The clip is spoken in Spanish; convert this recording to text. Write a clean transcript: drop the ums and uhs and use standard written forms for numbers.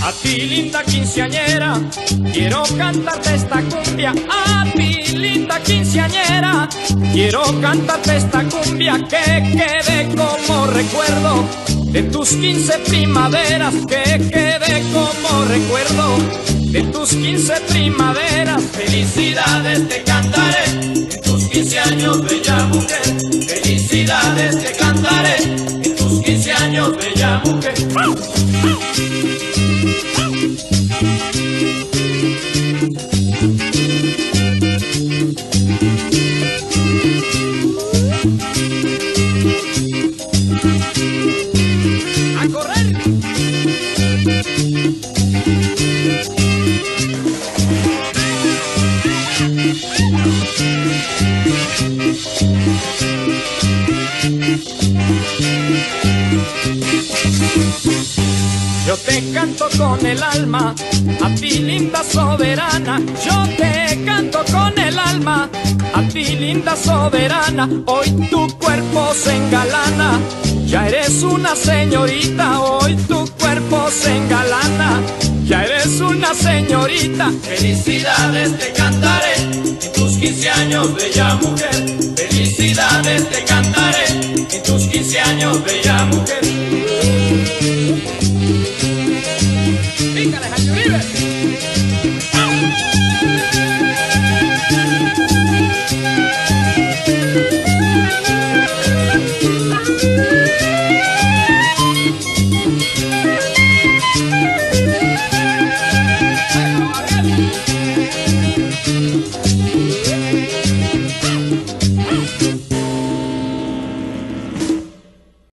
A ti, linda quinceañera, quiero cantarte esta cumbia. A ti, linda quinceañera, quiero cantarte esta cumbia que quede como recuerdo de tus 15 primaveras, que quede como recuerdo de tus 15 primaveras. Felicidades te cantaré en tus 15 años, bella mujer. Felicidades te cantaré en tus 15 años, bella mujer. ¡A correr! Yo te canto con el alma, a ti linda soberana. Yo te canto con el alma, a ti linda soberana. Hoy tu cuerpo se engalana, ya eres una señorita. Hoy tu cuerpo se engalana, ya eres una señorita. Felicidades te cantaré en tus 15 años, bella mujer. Felicidades te cantaré en tus 15 años, bella mujer.